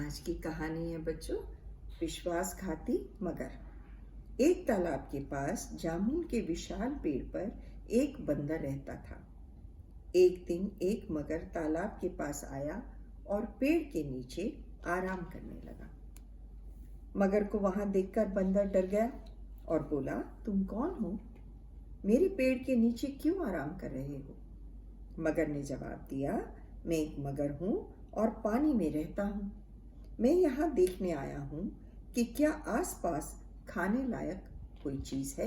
आज की कहानी है बच्चों, विश्वासघाती मगर। एक तालाब के पास जामुन के विशाल पेड़ पर एक बंदर रहता था। एक दिन एक मगर तालाब के पास आया और पेड़ के नीचे आराम करने लगा। मगर को वहां देखकर बंदर डर गया और बोला, तुम कौन हो? मेरे पेड़ के नीचे क्यों आराम कर रहे हो? मगर ने जवाब दिया, मैं एक मगर हूं और पानी में रहता हूं। मैं यहाँ देखने आया हूँ कि क्या आसपास खाने लायक कोई चीज है।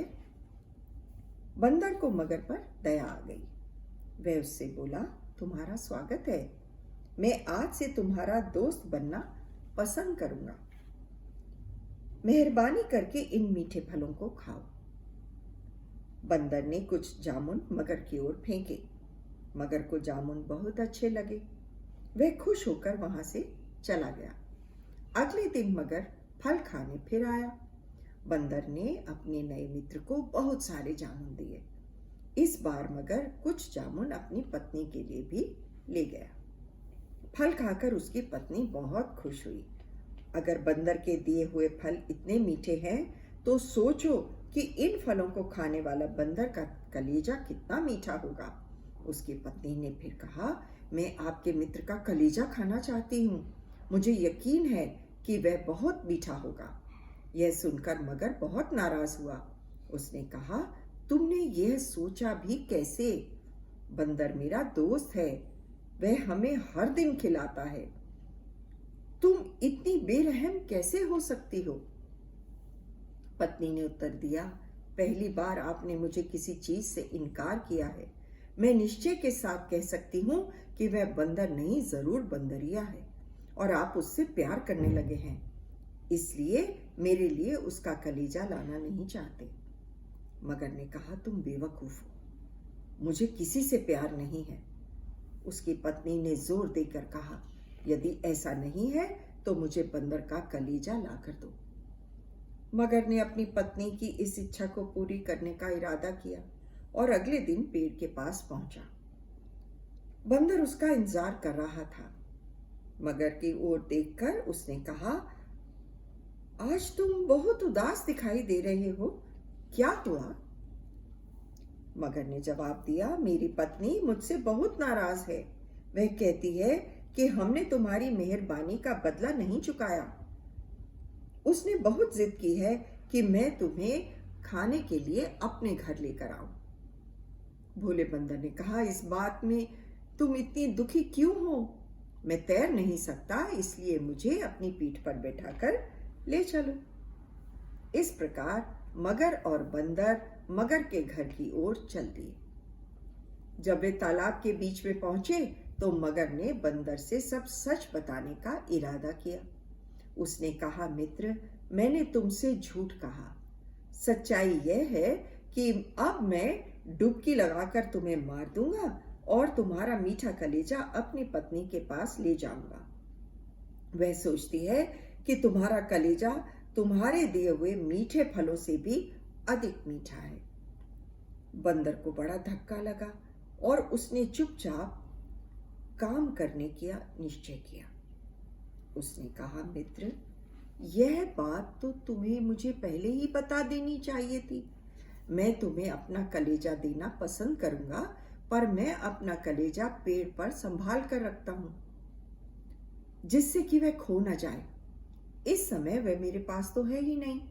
बंदर को मगर पर दया आ गई। वह उससे बोला, तुम्हारा स्वागत है। मैं आज से तुम्हारा दोस्त बनना पसंद करूंगा। मेहरबानी करके इन मीठे फलों को खाओ। बंदर ने कुछ जामुन मगर की ओर फेंके। मगर को जामुन बहुत अच्छे लगे। वह खुश होकर वहां से चला गया। अगले दिन मगर फल खाने फिर आया। बंदर ने अपने नए मित्र को बहुत सारे जामुन दिए। इस बार मगर कुछ जामुन अपनी पत्नी के लिए भी ले गया। फल खाकर उसकी पत्नी बहुत खुश हुई। अगर बंदर के दिए हुए फल इतने मीठे हैं तो सोचो कि इन फलों को खाने वाला बंदर का कलेजा कितना मीठा होगा। उसकी पत्नी ने फिर कहा, मैं आपके मित्र का कलेजा खाना चाहती हूँ। मुझे यकीन है कि वह बहुत मीठा होगा। यह सुनकर मगर बहुत नाराज हुआ। उसने कहा, तुमने यह सोचा भी कैसे? बंदर मेरा दोस्त है, वह हमें हर दिन खिलाता है। तुम इतनी बेरहम कैसे हो सकती हो? पत्नी ने उत्तर दिया, पहली बार आपने मुझे किसी चीज से इनकार किया है। मैं निश्चय के साथ कह सकती हूँ कि वह बंदर नहीं, जरूर बंदरिया है और आप उससे प्यार करने लगे हैं, इसलिए मेरे लिए उसका कलेजा लाना नहीं चाहते। मगर ने कहा, तुम बेवकूफ हो, मुझे किसी से प्यार नहीं है। उसकी पत्नी ने जोर देकर कहा, यदि ऐसा नहीं है तो मुझे बंदर का कलेजा ला कर दो। मगर ने अपनी पत्नी की इस इच्छा को पूरी करने का इरादा किया और अगले दिन पेड़ के पास पहुंचा। बंदर उसका इंतजार कर रहा था। मगर की ओर देखकर उसने कहा, आज तुम बहुत उदास दिखाई दे रहे हो, क्या हुआ? मगर ने जवाब दिया, मेरी पत्नी मुझसे बहुत नाराज है। वह कहती है कि हमने तुम्हारी मेहरबानी का बदला नहीं चुकाया। उसने बहुत जिद की है कि मैं तुम्हें खाने के लिए अपने घर लेकर आऊं। भोले बंदर ने कहा, इस बात में तुम इतनी दुखी क्यों हो? मैं तैर नहीं सकता, इसलिए मुझे अपनी पीठ पर बैठाकर ले चलो। इस प्रकार मगर और बंदर मगर के घर की ओर चल दिए। जब वे तालाब के बीच में पहुंचे तो मगर ने बंदर से सब सच बताने का इरादा किया। उसने कहा, मित्र, मैंने तुमसे झूठ कहा। सच्चाई यह है कि अब मैं डुबकी लगाकर तुम्हें मार दूंगा और तुम्हारा मीठा कलेजा अपनी पत्नी के पास ले जाऊंगा। वह सोचती है कि तुम्हारा कलेजा तुम्हारे दिए हुए मीठे फलों से भी अधिक मीठा है। बंदर को बड़ा धक्का लगा और उसने चुपचाप काम करने का निश्चय किया। उसने कहा, मित्र, यह बात तो तुम्हें मुझे पहले ही बता देनी चाहिए थी। मैं तुम्हें अपना कलेजा देना पसंद करूंगा, पर मैं अपना कलेजा पेड़ पर संभाल कर रखता हूं, जिससे कि वह खो न जाए। इस समय वह मेरे पास तो है ही नहीं।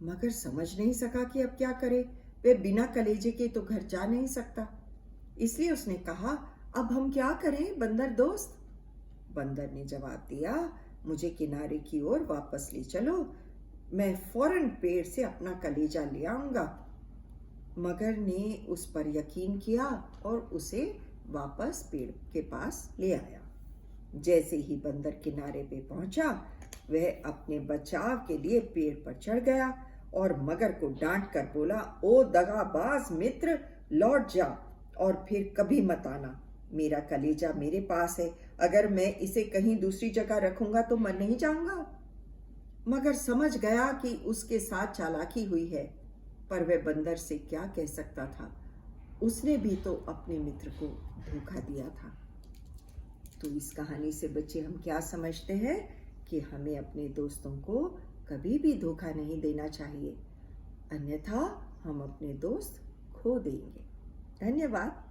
मगर समझ नहीं सका कि अब क्या करे। वह बिना कलेजे के तो घर जा नहीं सकता। इसलिए उसने कहा, अब हम क्या करें बंदर दोस्त? बंदर ने जवाब दिया, मुझे किनारे की ओर वापस ले चलो, मैं फौरन पेड़ से अपना कलेजा ले आऊंगा। मगर ने उस पर यकीन किया और उसे वापस पेड़ के पास ले आया। जैसे ही बंदर किनारे पे पहुंचा, वह अपने बचाव के लिए पेड़ पर चढ़ गया और मगर को डांट कर बोला, ओ दगाबाज मित्र, लौट जा और फिर कभी मत आना। मेरा कलेजा मेरे पास है, अगर मैं इसे कहीं दूसरी जगह रखूंगा तो मर नहीं जाऊंगा। मगर समझ गया कि उसके साथ चालाकी हुई है, पर वह बंदर से क्या कह सकता था। उसने भी तो अपने मित्र को धोखा दिया था। तो इस कहानी से बच्चे हम क्या समझते हैं कि हमें अपने दोस्तों को कभी भी धोखा नहीं देना चाहिए, अन्यथा हम अपने दोस्त खो देंगे। धन्यवाद।